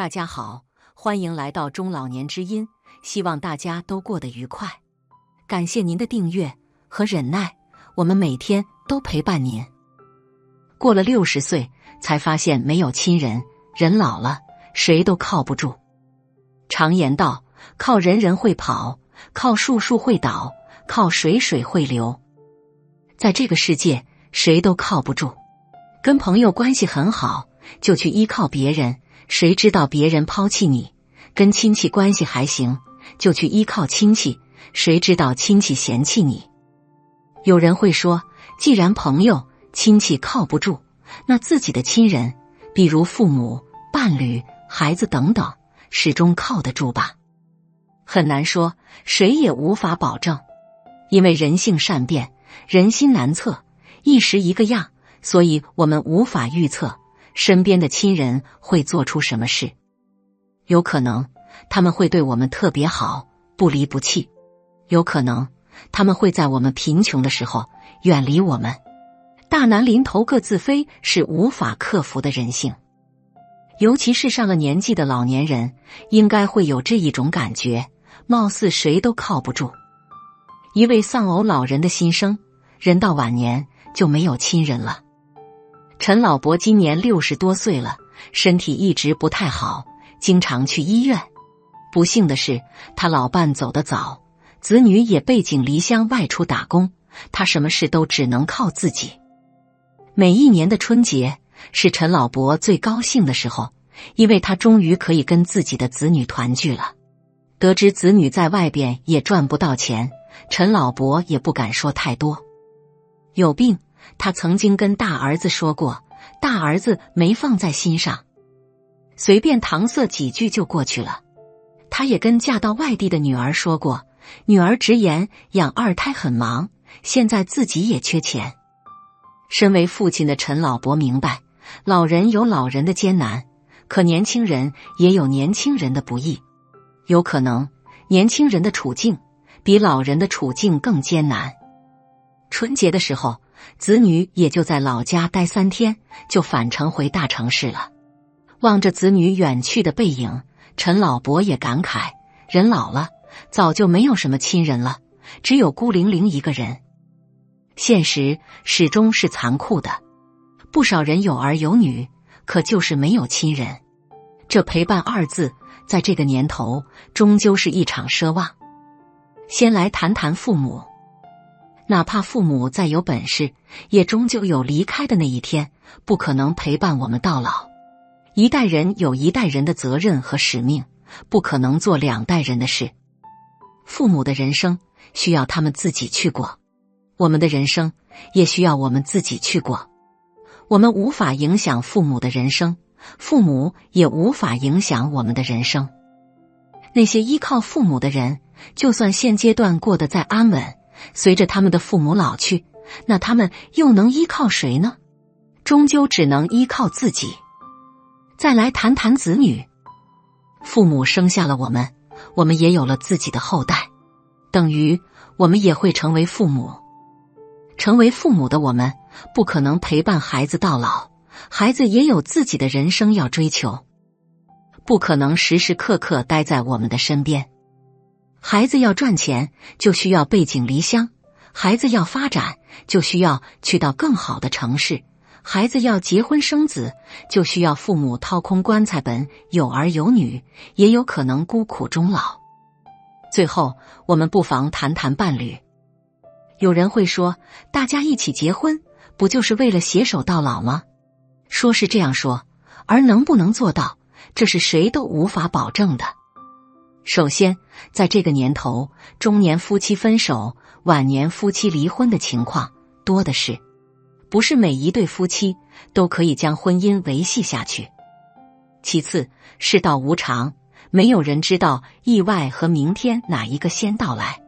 大家好，欢迎来到中老年之音，希望大家都过得愉快。感谢您的订阅和忍耐，我们每天都陪伴您。过了60岁，才发现没有亲人，人老了，谁都靠不住。常言道，靠人人会跑，靠树树会倒，靠水水会流。在这个世界，谁都靠不住。跟朋友关系很好，就去依靠别人，谁知道别人抛弃你？跟亲戚关系还行，就去依靠亲戚，谁知道亲戚嫌弃你？有人会说，既然朋友、亲戚靠不住，那自己的亲人，比如父母、伴侣、孩子等等，始终靠得住吧？很难说，谁也无法保证，因为人性善变，人心难测，一时一个样，所以我们无法预测身边的亲人会做出什么事。有可能他们会对我们特别好，不离不弃；有可能他们会在我们贫穷的时候远离我们。大难临头各自飞是无法克服的人性，尤其是上了年纪的老年人，应该会有这一种感觉，貌似谁都靠不住。一位丧偶老人的心声，人到晚年就没有亲人了。陈老伯今年60多岁了，身体一直不太好，经常去医院。不幸的是，他老伴走得早，子女也背井离乡外出打工，他什么事都只能靠自己。每一年的春节是陈老伯最高兴的时候，因为他终于可以跟自己的子女团聚了。得知子女在外边也赚不到钱，陈老伯也不敢说太多。有病，他曾经跟大儿子说过，大儿子没放在心上，随便搪塞几句就过去了。他也跟嫁到外地的女儿说过，女儿直言养2胎很忙，现在自己也缺钱。身为父亲的陈老伯明白，老人有老人的艰难，可年轻人也有年轻人的不易。有可能年轻人的处境比老人的处境更艰难。春节的时候，子女也就在老家待3天，就返程回大城市了。望着子女远去的背影，陈老伯也感慨，人老了，早就没有什么亲人了，只有孤零零一个人。现实始终是残酷的，不少人有儿有女，可就是没有亲人。这陪伴2字，在这个年头，终究是一场奢望。先来谈谈父母。哪怕父母再有本事，也终究有离开的那一天，不可能陪伴我们到老。一代人有一代人的责任和使命，不可能做2代人的事。父母的人生需要他们自己去过，我们的人生也需要我们自己去过。我们无法影响父母的人生，父母也无法影响我们的人生。那些依靠父母的人，就算现阶段过得再安稳，随着他们的父母老去，那他们又能依靠谁呢？终究只能依靠自己。再来谈谈子女。父母生下了我们，我们也有了自己的后代，等于我们也会成为父母。成为父母的我们，不可能陪伴孩子到老，孩子也有自己的人生要追求，不可能时时刻刻待在我们的身边。孩子要赚钱，就需要背井离乡；孩子要发展，就需要去到更好的城市；孩子要结婚生子，就需要父母掏空棺材本，有儿有女，也有可能孤苦终老。最后，我们不妨谈谈伴侣。有人会说，大家一起结婚，不就是为了携手到老吗？说是这样说，而能不能做到，这是谁都无法保证的。首先，在这个年头，中年夫妻分手，晚年夫妻离婚的情况多的是，不是每一对夫妻都可以将婚姻维系下去。其次，世道无常，没有人知道意外和明天哪一个先到来。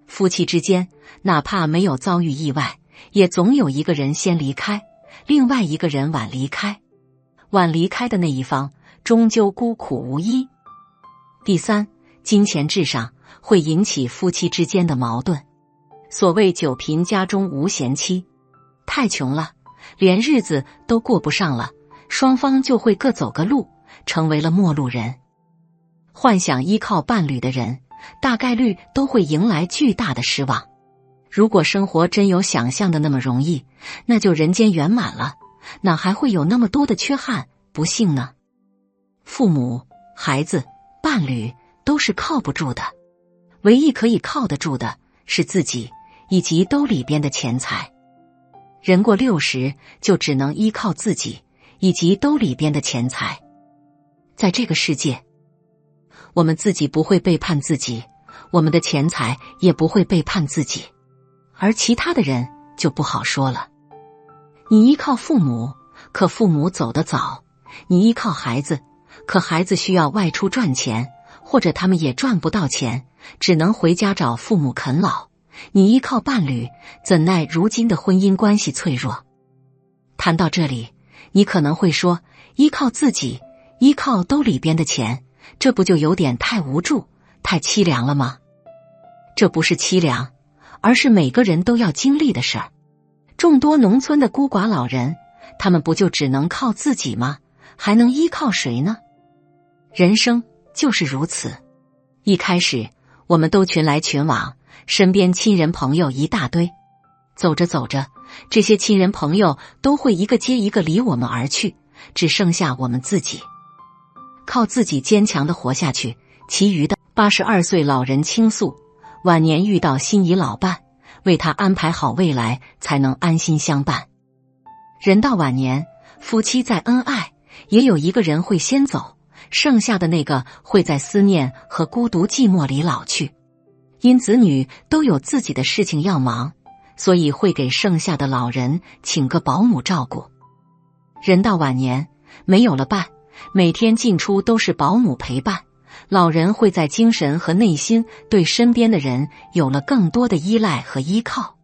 夫妻之间，哪怕没有遭遇意外，也总有一个人先离开，另外一个人晚离开。晚离开的那一方，终究孤苦无依。第三，金钱至上会引起夫妻之间的矛盾。所谓久贫家中无贤妻，太穷了，连日子都过不上了，双方就会各走个路，成为了陌路人。幻想依靠伴侣的人，大概率都会迎来巨大的失望。如果生活真有想象的那么容易，那就人间圆满了，哪还会有那么多的缺憾、不幸呢？父母、孩子、伴侣都是靠不住的，唯一可以靠得住的是自己以及兜里边的钱财。人过60就只能依靠自己以及兜里边的钱财。在这个世界，我们自己不会背叛自己，我们的钱财也不会背叛自己，而其他的人就不好说了。你依靠父母，可父母走得早；你依靠孩子，可孩子需要外出赚钱，或者他们也赚不到钱，只能回家找父母啃老。你依靠伴侣，怎奈如今的婚姻关系脆弱。谈到这里，你可能会说，依靠自己，依靠兜里边的钱，这不就有点太无助、太凄凉了吗？这不是凄凉，而是每个人都要经历的事儿。众多农村的孤寡老人，他们不就只能靠自己吗？还能依靠谁呢？人生就是如此。一开始，我们都群来群往，身边亲人朋友一大堆。走着走着，这些亲人朋友都会一个接一个离我们而去，只剩下我们自己。靠自己坚强地活下去，其余的82岁老人倾诉，晚年遇到心仪老伴，为他安排好未来，才能安心相伴。人到晚年，夫妻再恩爱，也有一个人会先走，剩下的那个会在思念和孤独寂寞里老去。因子女都有自己的事情要忙，所以会给剩下的老人请个保姆照顾。人到晚年，没有了伴，每天进出都是保姆陪伴，老人会在精神和内心对身边的人有了更多的依赖和依靠。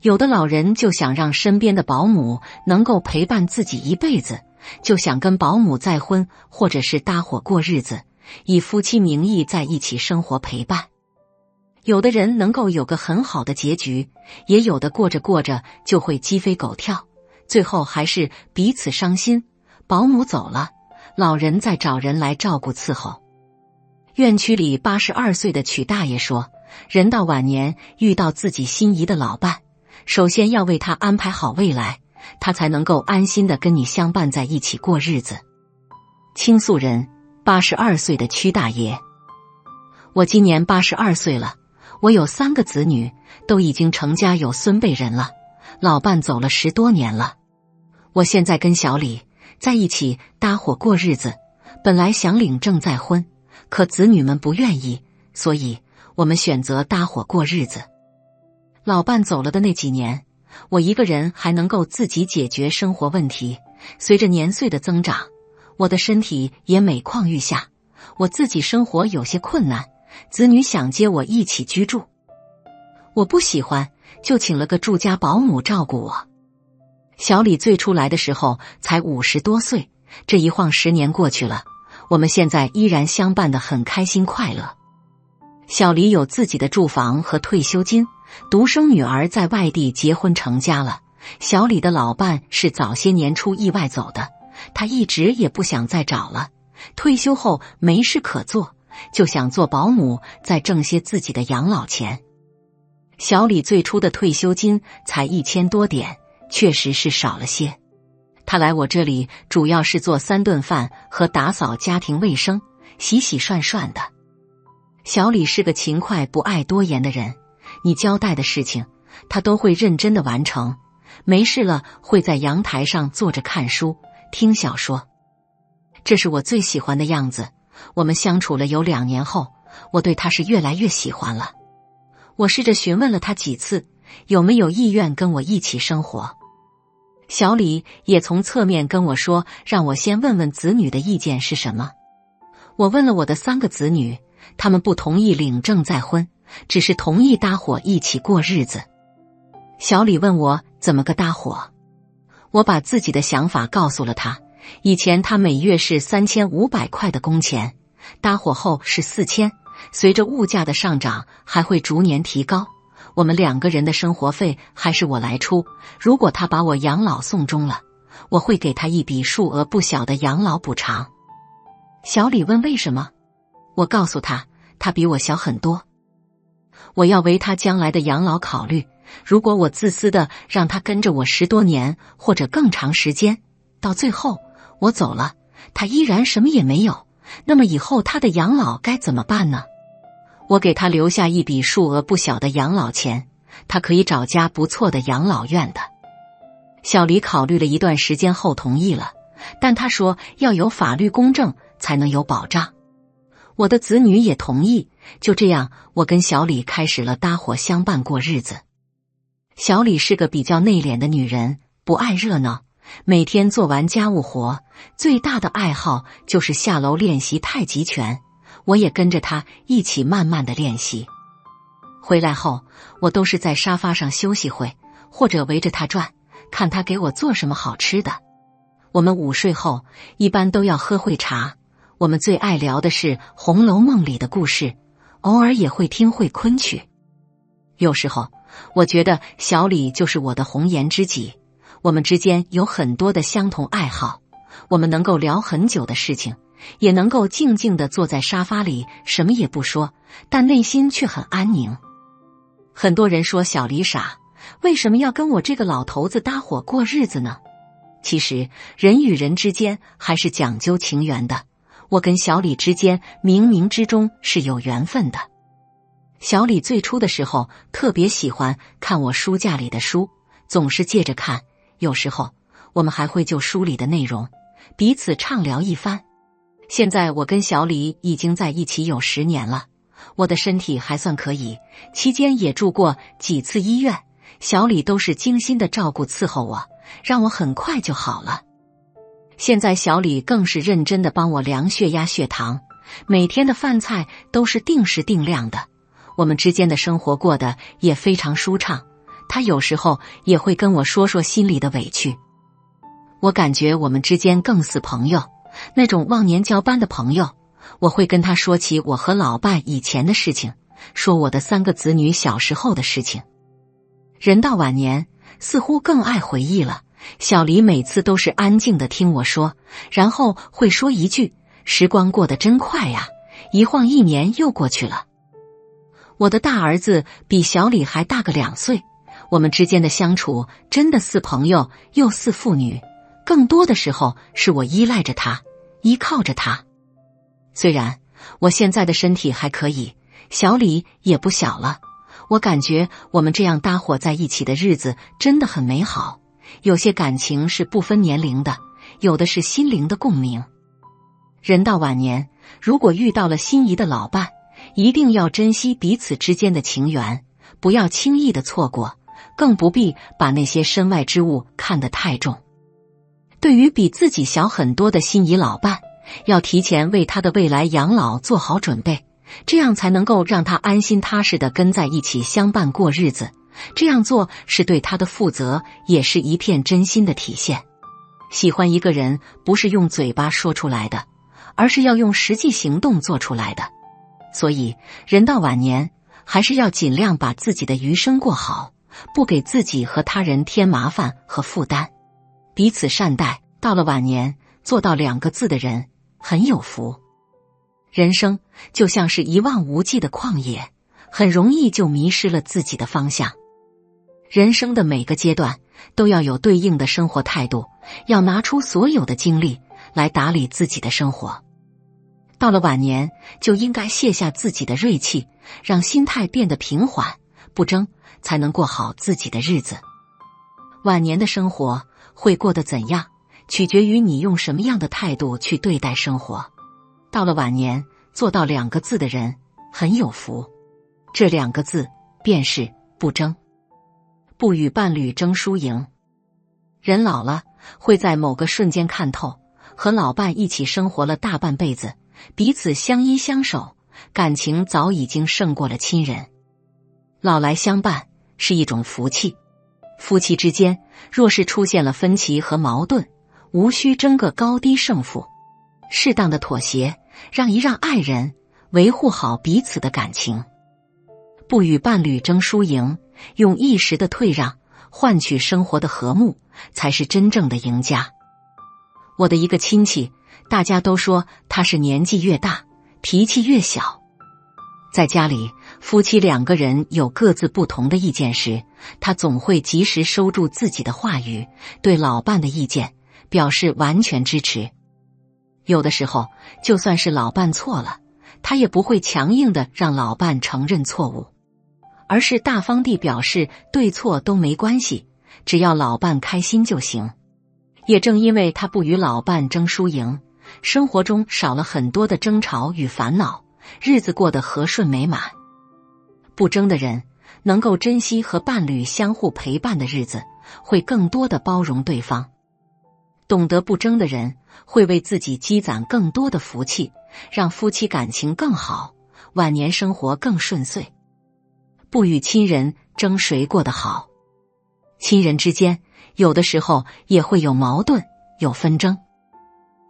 有的老人就想让身边的保姆能够陪伴自己一辈子，就想跟保姆再婚，或者是搭伙过日子，以夫妻名义在一起生活陪伴。有的人能够有个很好的结局，也有的过着过着就会鸡飞狗跳，最后还是彼此伤心。保姆走了，老人再找人来照顾伺候。院区里82岁的曲大爷说，人到晚年遇到自己心仪的老伴，首先要为他安排好未来，他才能够安心的跟你相伴在一起过日子。倾诉人82岁的曲大爷，我今年82岁了，我有3个子女，都已经成家有孙辈人了，老伴走了10多年了。我现在跟小李在一起搭伙过日子，本来想领证再婚，可子女们不愿意，所以我们选择搭伙过日子。老伴走了的那几年，我一个人还能够自己解决生活问题。随着年岁的增长，我的身体也每况愈下，我自己生活有些困难，子女想接我一起居住，我不喜欢，就请了个住家保姆照顾我。小李最初来的时候才50多岁，这一晃10年过去了，我们现在依然相伴得很开心快乐。小李有自己的住房和退休金，独生女儿在外地结婚成家了。小李的老伴是早些年出意外走的，他一直也不想再找了，退休后没事可做，就想做保姆，再挣些自己的养老钱。小李最初的退休金才1000多点，确实是少了些。他来我这里主要是做3顿饭和打扫家庭卫生，洗洗涮涮的。小李是个勤快不爱多言的人，你交代的事情他都会认真的完成，没事了会在阳台上坐着看书听小说，这是我最喜欢的样子。我们相处了有2年后，我对他是越来越喜欢了。我试着询问了他几次，有没有意愿跟我一起生活。小李也从侧面跟我说，让我先问问子女的意见是什么。我问了我的3个子女，他们不同意领证再婚，只是同意搭伙一起过日子。小李问我怎么个搭伙，我把自己的想法告诉了他。以前他每月是3500块的工钱，搭伙后是4000，随着物价的上涨还会逐年提高。我们2个人的生活费还是我来出，如果他把我养老送终了，我会给他一笔数额不小的养老补偿。小李问为什么，我告诉他，他比我小很多，我要为他将来的养老考虑。如果我自私的让他跟着我10多年或者更长时间，到最后我走了，他依然什么也没有，那么以后他的养老该怎么办呢？我给他留下一笔数额不小的养老钱，他可以找家不错的养老院的。小李考虑了一段时间后同意了，但他说要有法律公证才能有保障。我的子女也同意，就这样，我跟小李开始了搭伙相伴过日子。小李是个比较内敛的女人，不爱热闹，每天做完家务活，最大的爱好就是下楼练习太极拳，我也跟着她一起慢慢的练习。回来后，我都是在沙发上休息会，或者围着她转，看她给我做什么好吃的。我们午睡后一般都要喝会茶，我们最爱聊的是《红楼梦》里的故事，偶尔也会听会昆曲。有时候我觉得小李就是我的红颜知己，我们之间有很多的相同爱好，我们能够聊很久的事情，也能够静静地坐在沙发里什么也不说，但内心却很安宁。很多人说小李傻，为什么要跟我这个老头子搭伙过日子呢？其实人与人之间还是讲究情缘的，我跟小李之间冥冥之中是有缘分的。小李最初的时候特别喜欢看我书架里的书，总是借着看，有时候我们还会就书里的内容彼此畅聊一番。现在我跟小李已经在一起有10年了，我的身体还算可以，期间也住过几次医院，小李都是精心的照顾伺候我，让我很快就好了。现在小李更是认真的帮我量血压血糖，每天的饭菜都是定时定量的，我们之间的生活过得也非常舒畅，他有时候也会跟我说说心里的委屈。我感觉我们之间更似朋友，那种忘年交般的朋友。我会跟他说起我和老伴以前的事情，说我的3个子女小时候的事情。人到晚年似乎更爱回忆了，小李每次都是安静地听我说，然后会说一句，时光过得真快呀，一晃1年又过去了。我的大儿子比小李还大个2岁，我们之间的相处真的似朋友又似父女，更多的时候是我依赖着他，依靠着他。虽然我现在的身体还可以，小李也不小了，我感觉我们这样搭伙在一起的日子真的很美好，有些感情是不分年龄的，有的是心灵的共鸣。人到晚年，如果遇到了心仪的老伴，一定要珍惜彼此之间的情缘，不要轻易的错过，更不必把那些身外之物看得太重。对于比自己小很多的心仪老伴，要提前为他的未来养老做好准备，这样才能够让他安心踏实的跟在一起相伴过日子。这样做是对他的负责，也是一片真心的体现。喜欢一个人不是用嘴巴说出来的，而是要用实际行动做出来的。所以人到晚年，还是要尽量把自己的余生过好，不给自己和他人添麻烦和负担，彼此善待。到了晚年，做到2个字的人很有福。人生就像是一望无际的旷野，很容易就迷失了自己的方向。人生的每个阶段都要有对应的生活态度，要拿出所有的精力来打理自己的生活。到了晚年，就应该卸下自己的锐气，让心态变得平缓，不争，才能过好自己的日子。晚年的生活会过得怎样，取决于你用什么样的态度去对待生活。到了晚年，做到2个字的人很有福。这2个字便是不争，不与伴侣争输赢。人老了，会在某个瞬间看透，和老伴一起生活了大半辈子，彼此相依相守，感情早已经胜过了亲人。老来相伴是一种福气，夫妻之间若是出现了分歧和矛盾，无需争个高低胜负，适当的妥协，让一让爱人，维护好彼此的感情。不与伴侣争输赢，用一时的退让换取生活的和睦，才是真正的赢家。我的一个亲戚大家都说他是年纪越大，脾气越小。在家里，夫妻2个人有各自不同的意见时，他总会及时收住自己的话语，对老伴的意见表示完全支持。有的时候，就算是老伴错了，他也不会强硬的让老伴承认错误，而是大方地表示对错都没关系，只要老伴开心就行。也正因为他不与老伴争输赢，生活中少了很多的争吵与烦恼，日子过得和顺美满。不争的人能够珍惜和伴侣相互陪伴的日子，会更多的包容对方。懂得不争的人会为自己积攒更多的福气，让夫妻感情更好，晚年生活更顺遂。不与亲人争谁过得好。亲人之间有的时候也会有矛盾，有纷争。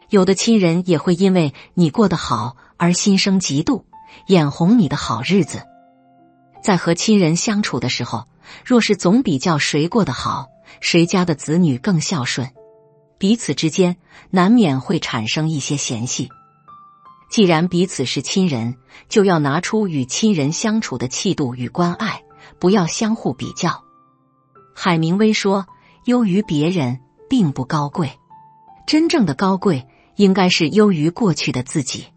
有的亲人也会因为你过得好而心生嫉妒，眼红你的好日子。在和亲人相处的时候，若是总比较谁过得好，谁家的子女更孝顺，彼此之间难免会产生一些嫌隙。既然彼此是亲人，就要拿出与亲人相处的气度与关爱，不要相互比较。海明威说，优于别人并不高贵，真正的高贵应该是优于过去的自己。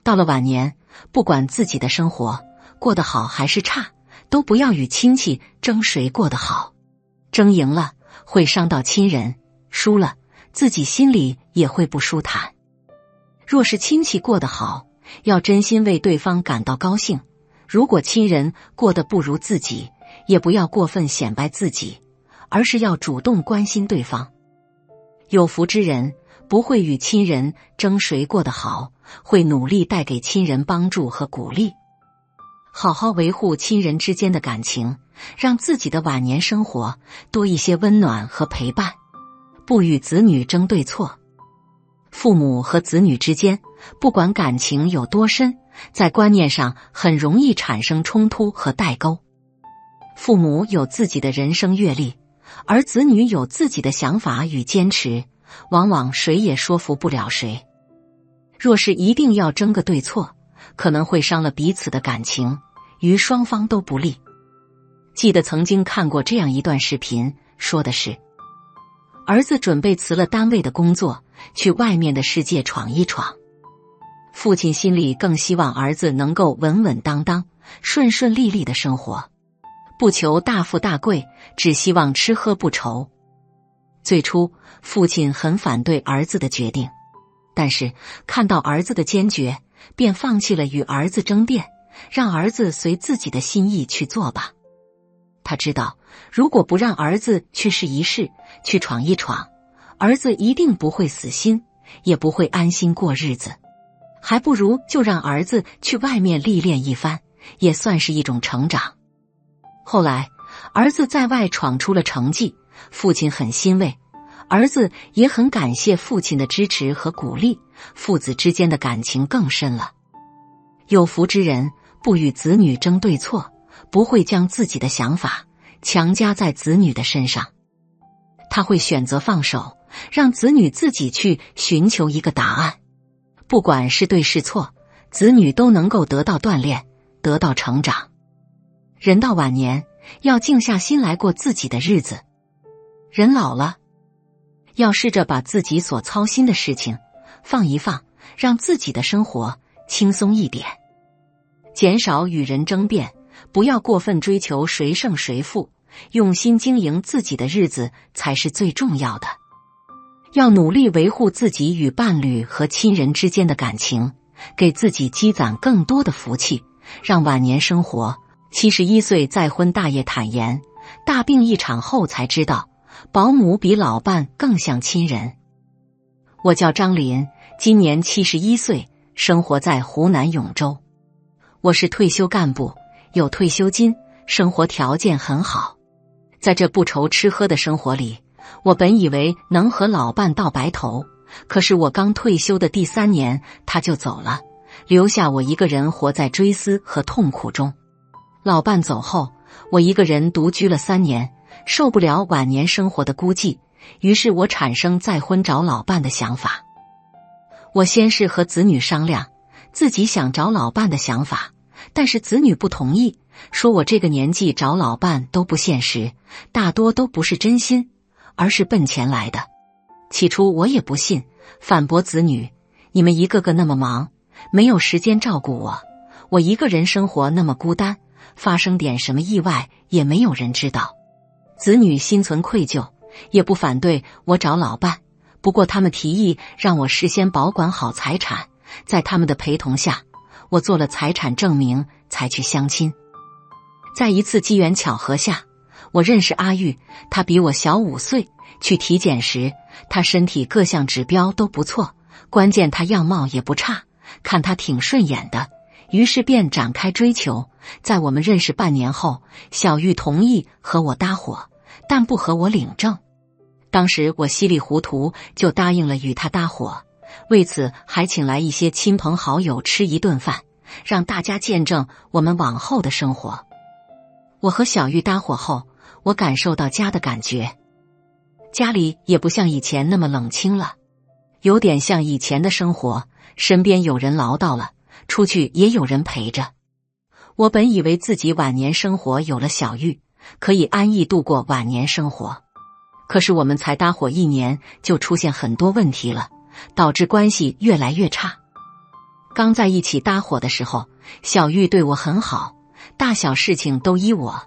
到了晚年，不管自己的生活过得好还是差，都不要与亲戚争谁过得好。争赢了会伤到亲人，输了自己心里也会不舒坦。若是亲戚过得好，要真心为对方感到高兴；如果亲人过得不如自己，也不要过分显摆自己，而是要主动关心对方。有福之人不会与亲人争谁过得好，会努力带给亲人帮助和鼓励。好好维护亲人之间的感情，让自己的晚年生活多一些温暖和陪伴。不与子女争对错。父母和子女之间，不管感情有多深，在观念上很容易产生冲突和代沟。父母有自己的人生阅历，而子女有自己的想法与坚持，往往谁也说服不了谁。若是一定要争个对错，可能会伤了彼此的感情，于双方都不利。记得曾经看过这样一段视频，说的是，儿子准备辞了单位的工作，去外面的世界闯一闯。父亲心里更希望儿子能够稳稳当当、顺顺利利的生活，不求大富大贵，只希望吃喝不愁。最初，父亲很反对儿子的决定，但是看到儿子的坚决，便放弃了与儿子争辩，让儿子随自己的心意去做吧。他知道，如果不让儿子去试一试，去闯一闯，儿子一定不会死心，也不会安心过日子，还不如就让儿子去外面历练一番，也算是一种成长。后来，儿子在外闯出了成绩，父亲很欣慰，儿子也很感谢父亲的支持和鼓励，父子之间的感情更深了。有福之人不与子女争对错，不会将自己的想法强加在子女的身上，他会选择放手，让子女自己去寻求一个答案。不管是对是错，子女都能够得到锻炼，得到成长。人到晚年，要静下心来过自己的日子。人老了，要试着把自己所操心的事情放一放，让自己的生活轻松一点。减少与人争辩，不要过分追求谁胜谁负，用心经营自己的日子才是最重要的。要努力维护自己与伴侣和亲人之间的感情，给自己积攒更多的福气，让晚年生活。71岁再婚大爷坦言，大病一场后才知道，保姆比老伴更像亲人。我叫张林，今年71岁，生活在湖南永州。我是退休干部，有退休金，生活条件很好。在这不愁吃喝的生活里，我本以为能和老伴到白头，可是我刚退休的第3年，他就走了，留下我一个人活在追思和痛苦中。老伴走后，我一个人独居了3年，受不了晚年生活的孤寂，于是我产生再婚找老伴的想法。我先是和子女商量自己想找老伴的想法，但是子女不同意，说我这个年纪找老伴都不现实，大多都不是真心，而是奔钱来的。起初我也不信，反驳子女，你们一个个那么忙，没有时间照顾我，我一个人生活那么孤单，发生点什么意外也没有人知道。子女心存愧疚，也不反对我找老伴，不过他们提议让我事先保管好财产，在他们的陪同下，我做了财产证明才去相亲。在一次机缘巧合下，我认识阿玉，她比我小5岁，去体检时她身体各项指标都不错，关键她样貌也不差，看她挺顺眼的，于是便展开追求。在我们认识半年后，小玉同意和我搭伙，但不和我领证。当时我稀里糊涂就答应了与她搭伙，为此还请来一些亲朋好友吃一顿饭，让大家见证我们往后的生活。我和小玉搭伙后，我感受到家的感觉，家里也不像以前那么冷清了，有点像以前的生活，身边有人唠叨了，出去也有人陪着。我本以为自己晚年生活有了小玉，可以安逸度过晚年生活，可是我们才搭伙1年就出现很多问题了，导致关系越来越差。刚在一起搭伙的时候，小玉对我很好，大小事情都依我，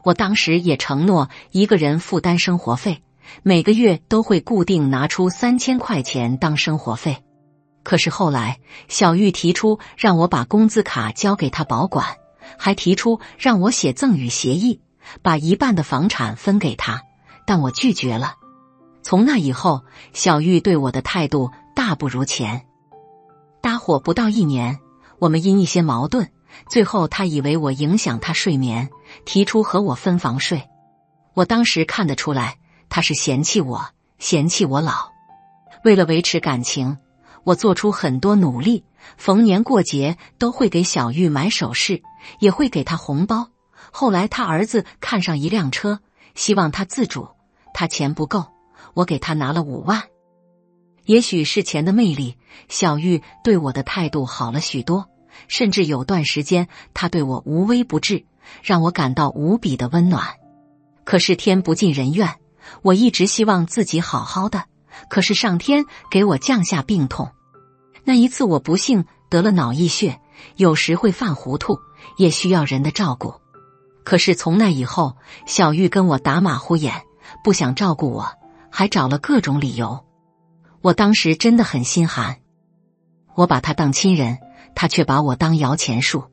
我当时也承诺一个人负担生活费，每个月都会固定拿出3000块钱当生活费。可是后来小玉提出让我把工资卡交给她保管，还提出让我写赠与协议，把1半的房产分给她，但我拒绝了。从那以后，小玉对我的态度大不如前。搭伙不到1年，我们因一些矛盾，最后她以为我影响她睡眠，提出和我分房睡。我当时看得出来，她是嫌弃我，嫌弃我老。为了维持感情，我做出很多努力，逢年过节都会给小玉买首饰，也会给她红包。后来她儿子看上一辆车，希望她自主，她钱不够，我给她拿了5万。也许是钱的魅力，小玉对我的态度好了许多，甚至有段时间她对我无微不至，让我感到无比的温暖。可是天不尽人愿，我一直希望自己好好的，可是上天给我降下病痛。那一次我不幸得了脑溢血，有时会犯糊涂，也需要人的照顾。可是从那以后，小玉跟我打马虎眼，不想照顾我，还找了各种理由。我当时真的很心寒，我把她当亲人，她却把我当摇钱树。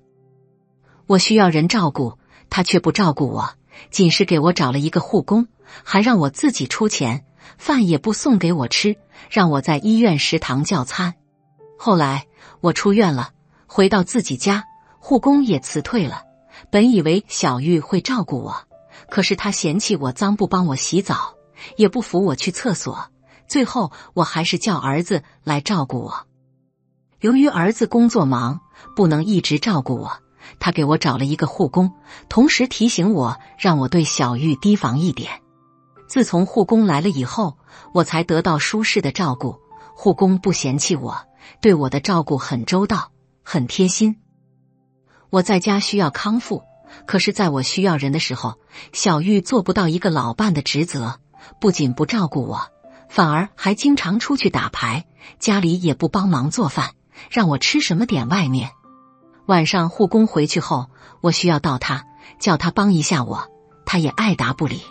我需要人照顾，她却不照顾我，仅是给我找了一个护工，还让我自己出钱，饭也不送给我吃，让我在医院食堂叫餐。后来我出院了，回到自己家，护工也辞退了。本以为小玉会照顾我，可是她嫌弃我脏，不帮我洗澡，也不扶我去厕所，最后我还是叫儿子来照顾我。由于儿子工作忙，不能一直照顾我，他给我找了一个护工，同时提醒我让我对小玉提防一点。自从护工来了以后，我才得到舒适的照顾，护工不嫌弃我，对我的照顾很周到，很贴心。我在家需要康复，可是在我需要人的时候，小玉做不到一个老伴的职责，不仅不照顾我，反而还经常出去打牌，家里也不帮忙做饭，让我吃什么点外面。晚上护工回去后，我需要到他，叫他帮一下我，他也爱答不理。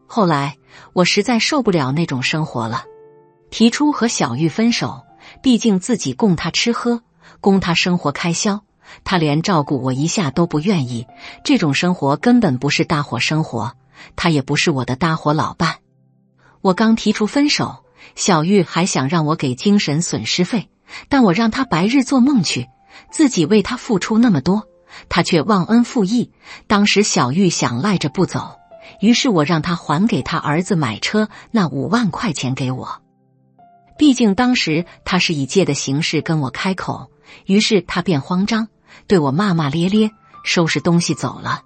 后来我实在受不了那种生活了，提出和小玉分手，毕竟自己供他吃喝，供他生活开销，他连照顾我一下都不愿意，这种生活根本不是搭伙生活，他也不是我的搭伙老伴。我刚提出分手，小玉还想让我给精神损失费，但我让他白日做梦去，自己为他付出那么多，他却忘恩负义。当时小玉想赖着不走，于是我让他还给他儿子买车那5万块钱给我。毕竟当时他是以借的形式跟我开口，于是他便慌张，对我骂骂咧咧，收拾东西走了。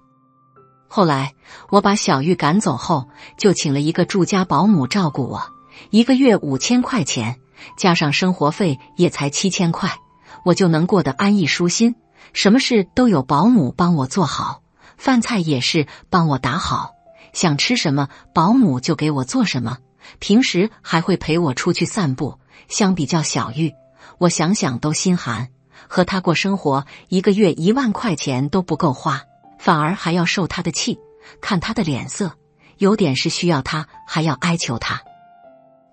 后来我把小玉赶走后，就请了一个住家保姆照顾我，1个月5000块钱，加上生活费也才7000块，我就能过得安逸舒心，什么事都有保姆帮我做好，饭菜也是帮我打好，想吃什么保姆就给我做什么，平时还会陪我出去散步。相比较小玉，我想想都心寒，和他过生活，1个月1万块钱都不够花，反而还要受他的气，看他的脸色，有点是需要他还要哀求他。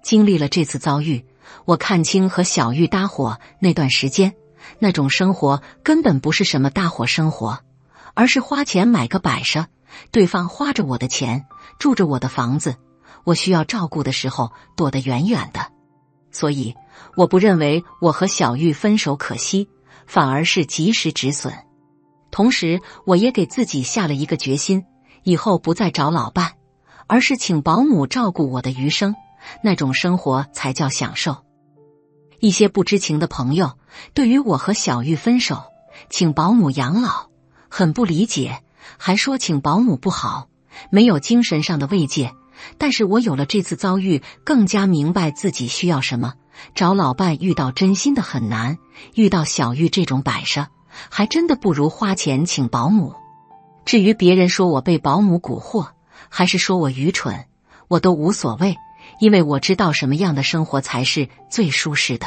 经历了这次遭遇，我看清和小玉搭伙那段时间，那种生活根本不是什么搭伙生活，而是花钱买个摆设，对方花着我的钱，住着我的房子，我需要照顾的时候躲得远远的。所以我不认为我和小玉分手可惜，反而是及时止损。同时我也给自己下了一个决心，以后不再找老伴，而是请保姆照顾我的余生，那种生活才叫享受。一些不知情的朋友对于我和小玉分手，请保姆养老很不理解，还说请保姆不好，没有精神上的慰藉。但是我有了这次遭遇，更加明白自己需要什么。找老伴遇到真心的很难，遇到小玉这种摆设，还真的不如花钱请保姆。至于别人说我被保姆蛊惑，还是说我愚蠢，我都无所谓，因为我知道什么样的生活才是最舒适的。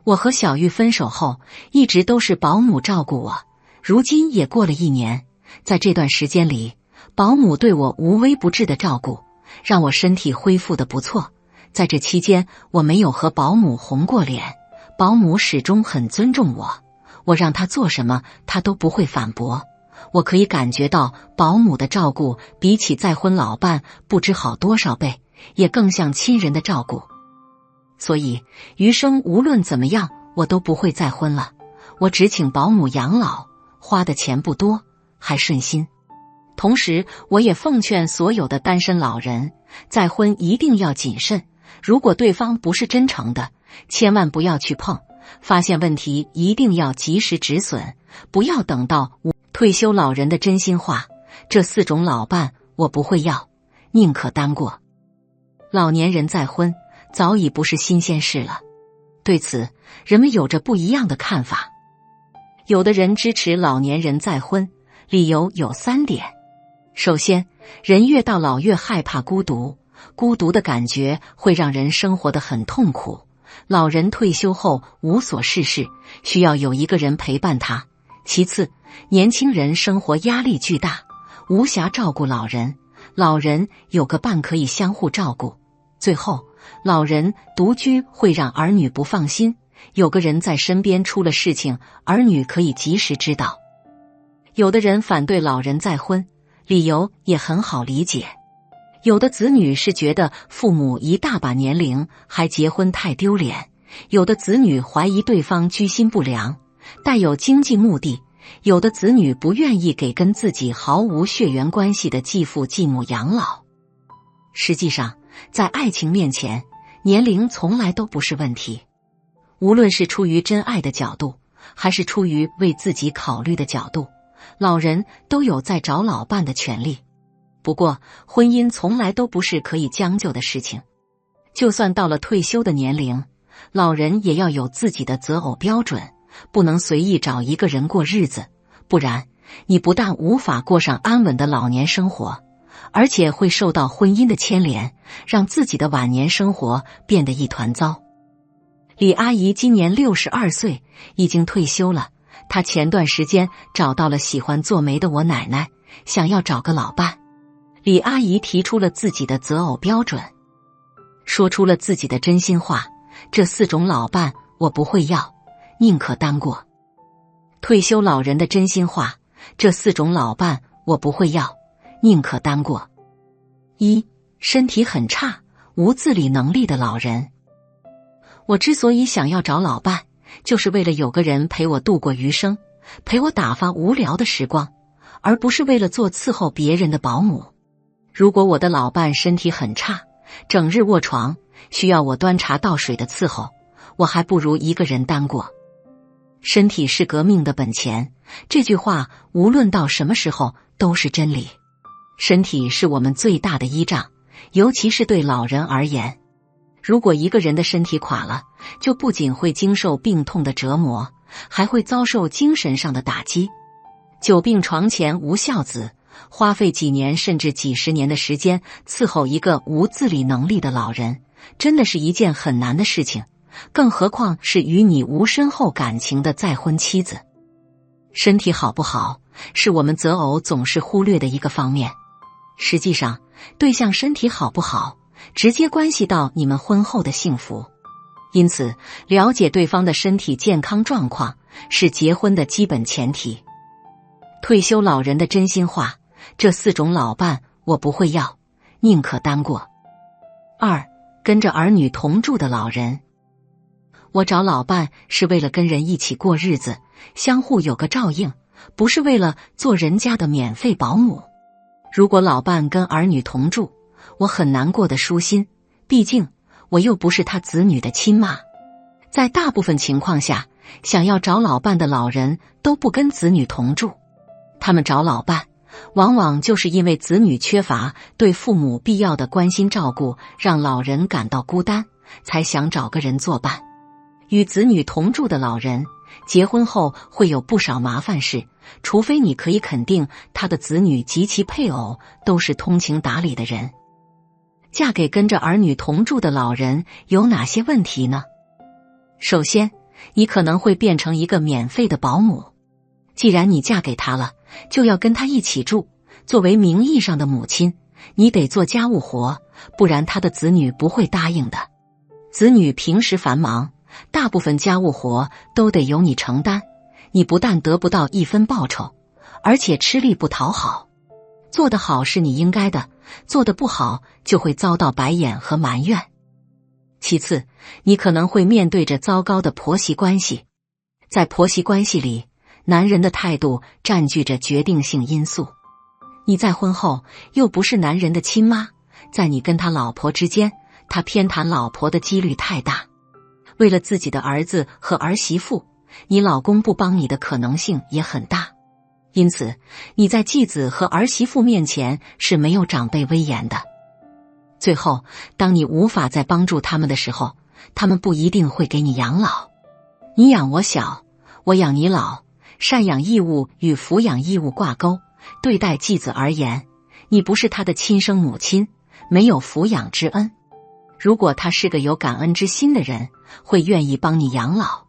我和小玉分手后，一直都是保姆照顾我，如今也过了1年，在这段时间里，保姆对我无微不至的照顾，让我身体恢复得不错。在这期间，我没有和保姆红过脸，保姆始终很尊重我，我让她做什么，她都不会反驳。我可以感觉到保姆的照顾比起再婚老伴不知好多少倍，也更像亲人的照顾。所以余生无论怎么样，我都不会再婚了。我只请保姆养老，花的钱不多，还顺心。同时我也奉劝所有的单身老人，再婚一定要谨慎，如果对方不是真诚的，千万不要去碰，发现问题一定要及时止损，不要等到退休老人的真心话，这4种老伴我不会要，宁可单过。老年人再婚早已不是新鲜事了，对此人们有着不一样的看法。有的人支持老年人再婚，理由有3点。首先，人越到老越害怕孤独，孤独的感觉会让人生活得很痛苦。老人退休后无所事事，需要有一个人陪伴他。其次，年轻人生活压力巨大，无暇照顾老人，老人有个伴可以相互照顾。最后，老人独居会让儿女不放心，有个人在身边出了事情，儿女可以及时知道。有的人反对老人再婚，理由也很好理解。有的子女是觉得父母一大把年龄还结婚太丢脸，有的子女怀疑对方居心不良，带有经济目的，有的子女不愿意给跟自己毫无血缘关系的继父继母养老。实际上，在爱情面前，年龄从来都不是问题。无论是出于真爱的角度，还是出于为自己考虑的角度，老人都有在找老伴的权利。不过，婚姻从来都不是可以将就的事情。就算到了退休的年龄，老人也要有自己的择偶标准，不能随意找一个人过日子，不然你不但无法过上安稳的老年生活，而且会受到婚姻的牵连，让自己的晚年生活变得一团糟。李阿姨今年62岁，已经退休了。她前段时间找到了喜欢做媒的我奶奶，想要找个老伴。李阿姨提出了自己的择偶标准，说出了自己的真心话，这4种老伴我不会要，宁可单过。退休老人的真心话，这4种老伴我不会要，宁可单过。1. 身体很差，无自理能力的老人。我之所以想要找老伴，就是为了有个人陪我度过余生，陪我打发无聊的时光，而不是为了做伺候别人的保姆。如果我的老伴身体很差，整日卧床，需要我端茶倒水的伺候，我还不如一个人单过。身体是革命的本钱，这句话无论到什么时候都是真理。身体是我们最大的依仗，尤其是对老人而言。如果一个人的身体垮了，就不仅会经受病痛的折磨，还会遭受精神上的打击。久病床前无孝子，花费几年甚至几十年的时间伺候一个无自理能力的老人，真的是一件很难的事情，更何况是与你无深厚感情的再婚妻子。身体好不好，是我们择偶总是忽略的一个方面。实际上，对象身体好不好，直接关系到你们婚后的幸福。因此，了解对方的身体健康状况是结婚的基本前提。退休老人的真心话，这4种老伴我不会要，宁可单过。2. 跟着儿女同住的老人。我找老伴是为了跟人一起过日子，相互有个照应，不是为了做人家的免费保姆。如果老伴跟儿女同住，我很难过得舒心，毕竟我又不是他子女的亲妈。在大部分情况下，想要找老伴的老人都不跟子女同住，他们找老伴往往就是因为子女缺乏对父母必要的关心照顾，让老人感到孤单，才想找个人作伴。与子女同住的老人结婚后会有不少麻烦事，除非你可以肯定他的子女及其配偶都是通情达理的人。嫁给跟着儿女同住的老人有哪些问题呢？首先，你可能会变成一个免费的保姆。既然你嫁给他了，就要跟他一起住，作为名义上的母亲，你得做家务活，不然他的子女不会答应的。子女平时繁忙，大部分家务活都得由你承担，你不但得不到一分报酬，而且吃力不讨好。做得好是你应该的，做得不好就会遭到白眼和埋怨。其次，你可能会面对着糟糕的婆媳关系。在婆媳关系里，男人的态度占据着决定性因素。你在婚后又不是男人的亲妈，在你跟他老婆之间，他偏袒老婆的几率太大。为了自己的儿子和儿媳妇，你老公不帮你的可能性也很大。因此，你在继子和儿媳妇面前是没有长辈威严的。最后，当你无法再帮助他们的时候，他们不一定会给你养老。你养我小，我养你老，赡养义务与抚养义务挂钩。对待继子而言，你不是他的亲生母亲，没有抚养之恩。如果他是个有感恩之心的人，会愿意帮你养老。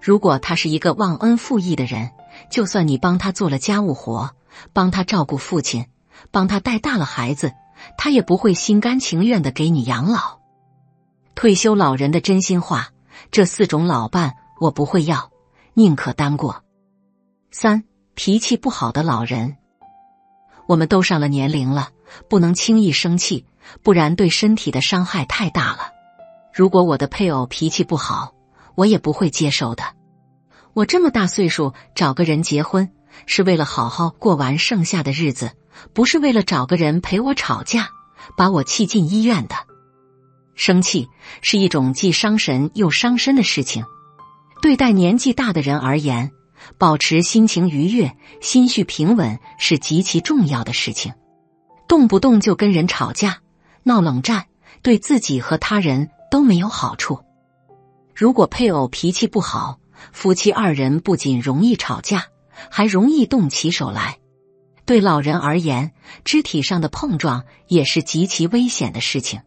如果他是一个忘恩负义的人，就算你帮他做了家务活，帮他照顾父亲，帮他带大了孩子，他也不会心甘情愿地给你养老。退休老人的真心话，这4种老伴我不会要，宁可单过。3. 脾气不好的老人。我们都上了年龄了，不能轻易生气，不然对身体的伤害太大了。如果我的配偶脾气不好，我也不会接受的。我这么大岁数找个人结婚，是为了好好过完剩下的日子，不是为了找个人陪我吵架，把我气进医院的。生气是一种既伤神又伤身的事情。对待年纪大的人而言，保持心情愉悦、心绪平稳是极其重要的事情。动不动就跟人吵架、闹冷战，对自己和他人都没有好处。如果配偶脾气不好，夫妻2人不仅容易吵架，还容易动起手来。对老人而言，肢体上的碰撞也是极其危险的事情。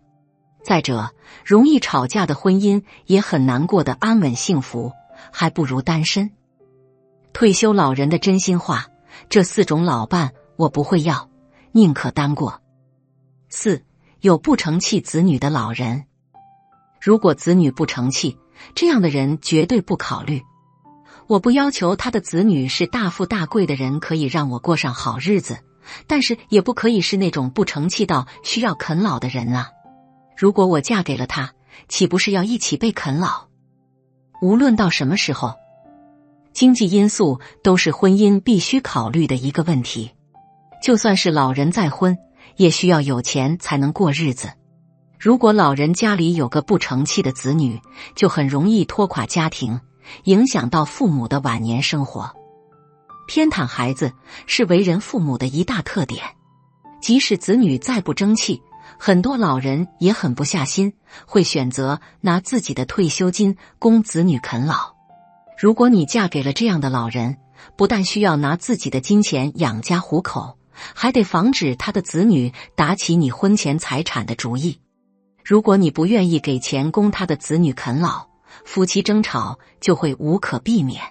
再者，容易吵架的婚姻也很难过得安稳幸福，还不如单身。退休老人的真心话，这4种老伴我不会要，宁可单过。4. 有不成器子女的老人。如果子女不成器，这样的人绝对不考虑。我不要求他的子女是大富大贵的人，可以让我过上好日子，但是也不可以是那种不成器到需要啃老的人啊。如果我嫁给了他，岂不是要一起被啃老？无论到什么时候，经济因素都是婚姻必须考虑的一个问题。就算是老人再婚，也需要有钱才能过日子。如果老人家里有个不成器的子女，就很容易拖垮家庭，影响到父母的晚年生活。偏袒孩子是为人父母的一大特点。即使子女再不争气，很多老人也狠不下心，会选择拿自己的退休金供子女啃老。如果你嫁给了这样的老人，不但需要拿自己的金钱养家糊口，还得防止他的子女打起你婚前财产的主意。如果你不愿意给钱供他的子女啃老，夫妻争吵就会无可避免。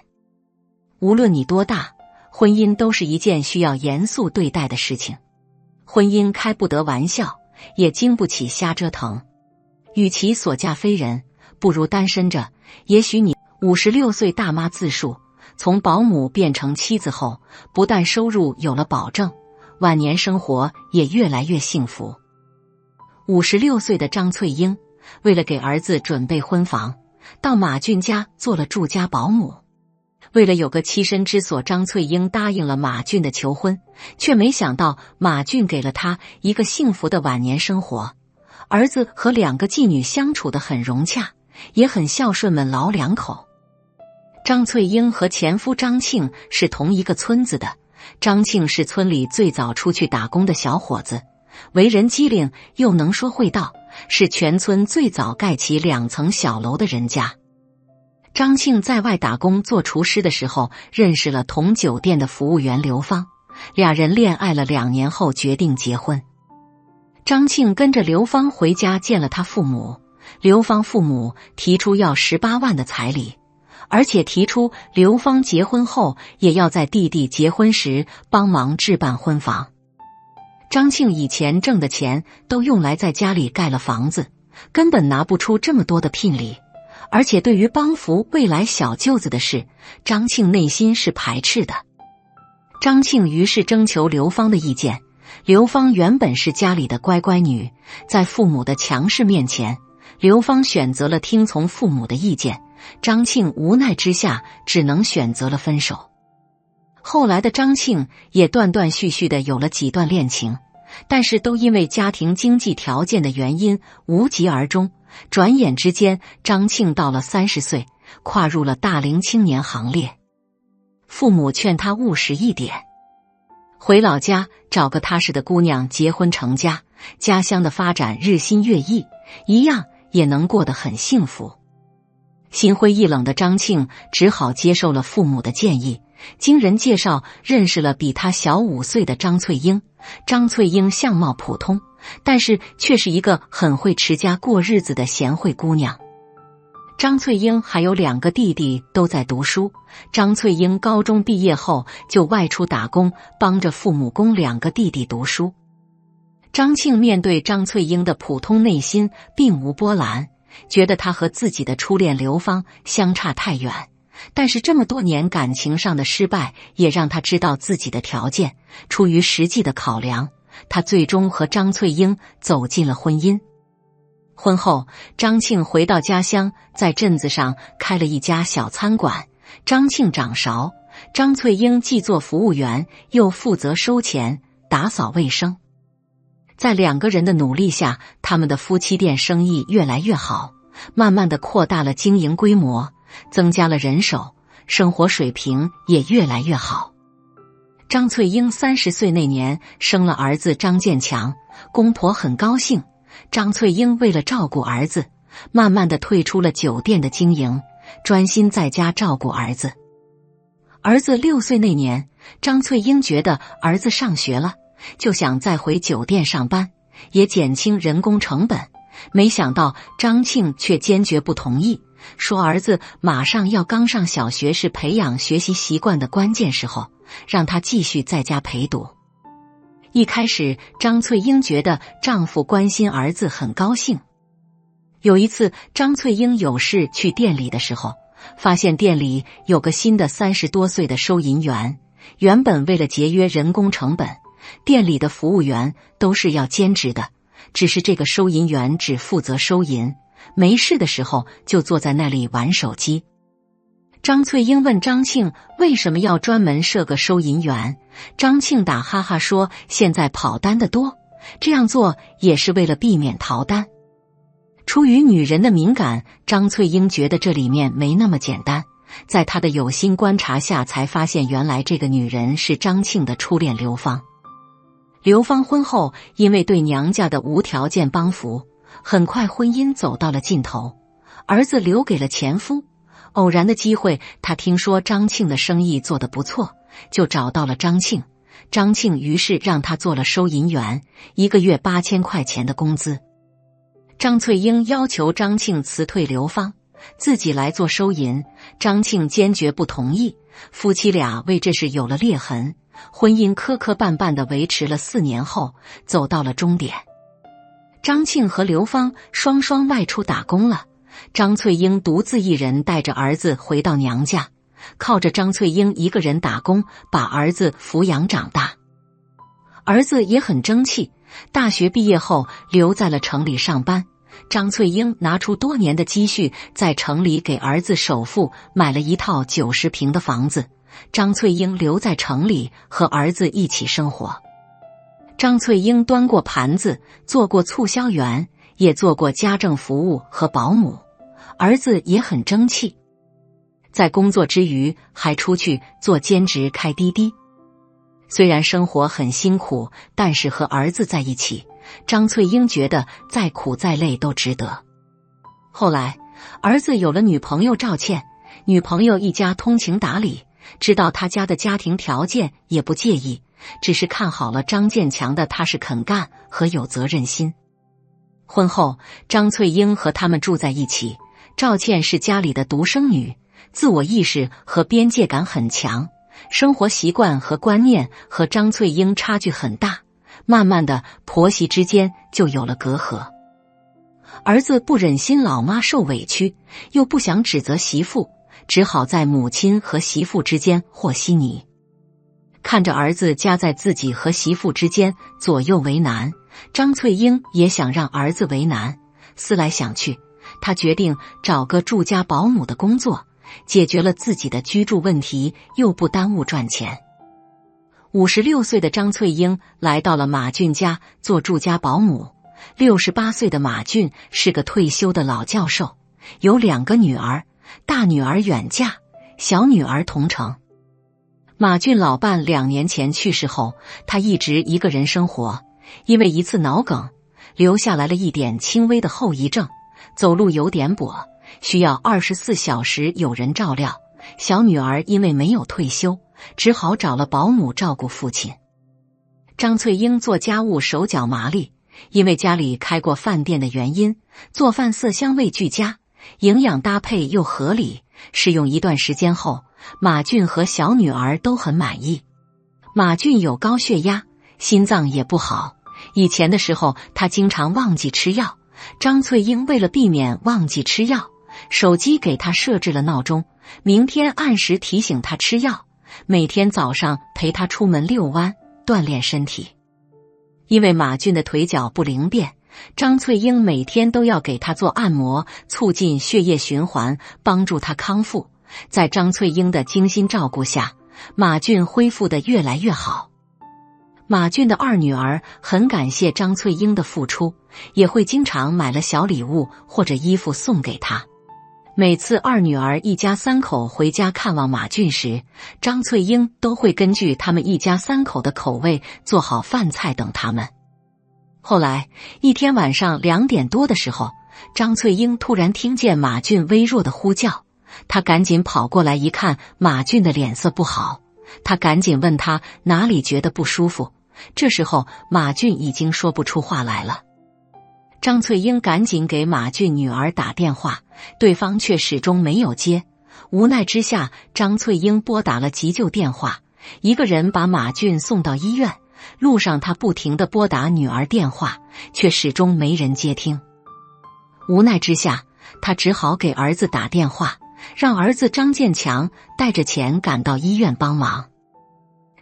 无论你多大，婚姻都是一件需要严肃对待的事情。婚姻开不得玩笑，也经不起瞎折腾。与其所嫁非人，不如单身着。也许你56岁大妈自述，从保姆变成妻子后，不但收入有了保证，晚年生活也越来越幸福。56岁的张翠英，为了给儿子准备婚房，到马俊家做了住家保姆。为了有个栖身之所，张翠英答应了马俊的求婚，却没想到马俊给了她一个幸福的晚年生活。儿子和2个妓女相处得很融洽，也很孝顺们老两口。张翠英和前夫张庆是同一个村子的，张庆是村里最早出去打工的小伙子，为人机灵又能说会道，是全村最早盖起2层小楼的人家。张庆在外打工做厨师的时候，认识了同酒店的服务员刘芳，俩人恋爱了2年后决定结婚。张庆跟着刘芳回家见了他父母，刘芳父母提出要18万的彩礼，而且提出刘芳结婚后也要在弟弟结婚时帮忙置办婚房。张庆以前挣的钱都用来在家里盖了房子，根本拿不出这么多的聘礼。而且对于帮扶未来小舅子的事，张庆内心是排斥的。张庆于是征求刘芳的意见。刘芳原本是家里的乖乖女，在父母的强势面前，刘芳选择了听从父母的意见。张庆无奈之下，只能选择了分手。后来的张庆也断断续续的有了几段恋情，但是都因为家庭经济条件的原因无疾而终。转眼之间，张庆到了30岁，跨入了大龄青年行列。父母劝他务实一点，回老家找个踏实的姑娘结婚成家，家乡的发展日新月异，一样也能过得很幸福。心灰意冷的张庆只好接受了父母的建议，经人介绍认识了比他小5岁的张翠英。张翠英相貌普通，但是却是一个很会持家过日子的贤惠姑娘。张翠英还有2个弟弟都在读书，张翠英高中毕业后就外出打工，帮着父母供2个弟弟读书。张庆面对张翠英的普通，内心并无波澜，觉得她和自己的初恋刘芳相差太远。但是这么多年感情上的失败，也让他知道自己的条件。出于实际的考量，他最终和张翠英走进了婚姻。婚后，张庆回到家乡，在镇子上开了一家小餐馆。张庆掌勺，张翠英既做服务员，又负责收钱、打扫卫生。在2个人的努力下，他们的夫妻店生意越来越好，慢慢的扩大了经营规模，增加了人手，生活水平也越来越好。张翠英30岁那年生了儿子张建强，公婆很高兴。张翠英为了照顾儿子，慢慢的退出了酒店的经营，专心在家照顾儿子。儿子6岁那年，张翠英觉得儿子上学了，就想再回酒店上班，也减轻人工成本。没想到张庆却坚决不同意，说儿子马上要刚上小学，是培养学习习惯的关键时候，让他继续在家陪读。一开始，张翠英觉得丈夫关心儿子很高兴。有一次，张翠英有事去店里的时候，发现店里有个新的30多岁的收银员。原本为了节约人工成本，店里的服务员都是要兼职的，只是这个收银员只负责收银，没事的时候就坐在那里玩手机。张翠英问张庆为什么要专门设个收银员，张庆打哈哈说现在跑单的多，这样做也是为了避免逃单。出于女人的敏感，张翠英觉得这里面没那么简单，在她的有心观察下，才发现原来这个女人是张庆的初恋刘芳。刘芳婚后因为对娘家的无条件帮扶，很快婚姻走到了尽头，儿子留给了前夫。偶然的机会，他听说张庆的生意做得不错，就找到了张庆。张庆于是让他做了收银员，1个月8000块钱的工资。张翠英要求张庆辞退刘芳，自己来做收银，张庆坚决不同意。夫妻俩为这事有了裂痕，婚姻磕磕绊绊地维持了4年后，走到了终点。张庆和刘芳双双外出打工了，张翠英独自一人带着儿子回到娘家，靠着张翠英一个人打工，把儿子抚养长大。儿子也很争气，大学毕业后留在了城里上班。张翠英拿出多年的积蓄，在城里给儿子首付买了一套90平的房子。张翠英留在城里和儿子一起生活。张翠英端过盘子，做过促销员，也做过家政服务和保姆。儿子也很争气，在工作之余还出去做兼职开滴滴。虽然生活很辛苦，但是和儿子在一起，张翠英觉得再苦再累都值得。后来儿子有了女朋友赵倩，女朋友一家通情达理，知道他家的家庭条件也不介意，只是看好了张建强的踏实肯干和有责任心。婚后张翠英和他们住在一起，赵倩是家里的独生女，自我意识和边界感很强，生活习惯和观念和张翠英差距很大，慢慢的婆媳之间就有了隔阂。儿子不忍心老妈受委屈，又不想指责媳妇，只好在母亲和媳妇之间和稀泥。看着儿子夹在自己和媳妇之间左右为难，张翠英也想让儿子为难。思来想去，她决定找个住家保姆的工作，解决了自己的居住问题，又不耽误赚钱。56岁的张翠英来到了马俊家做住家保姆。68岁的马俊是个退休的老教授，有2个女儿，大女儿远嫁，小女儿同城。马俊老伴2年前去世后，他一直一个人生活，因为一次脑梗，留下来了一点轻微的后遗症，走路有点跛，需要24小时有人照料。小女儿因为没有退休，只好找了保姆照顾父亲。张翠英做家务手脚麻利，因为家里开过饭店的原因，做饭色香味俱佳，营养搭配又合理。试用一段时间后，马俊和小女儿都很满意。马俊有高血压，心脏也不好，以前的时候他经常忘记吃药。张翠英为了避免忘记吃药，手机给他设置了闹钟，明天按时提醒他吃药，每天早上陪他出门遛弯，锻炼身体。因为马俊的腿脚不灵便，张翠英每天都要给他做按摩，促进血液循环，帮助他康复。在张翠英的精心照顾下，马俊恢复得越来越好。马俊的2女儿很感谢张翠英的付出，也会经常买了小礼物或者衣服送给他。每次2女儿一家3口回家看望马俊时，张翠英都会根据他们一家3口的口味做好饭菜等他们。后来一天晚上2点多的时候，张翠英突然听见马俊微弱的呼叫，她赶紧跑过来一看，马俊的脸色不好，她赶紧问他哪里觉得不舒服。这时候马俊已经说不出话来了。张翠英赶紧给马俊女儿打电话，对方却始终没有接。无奈之下，张翠英拨打了急救电话，一个人把马俊送到医院。路上她不停地拨打女儿电话，却始终没人接听。无奈之下，她只好给儿子打电话，让儿子张建强带着钱赶到医院帮忙。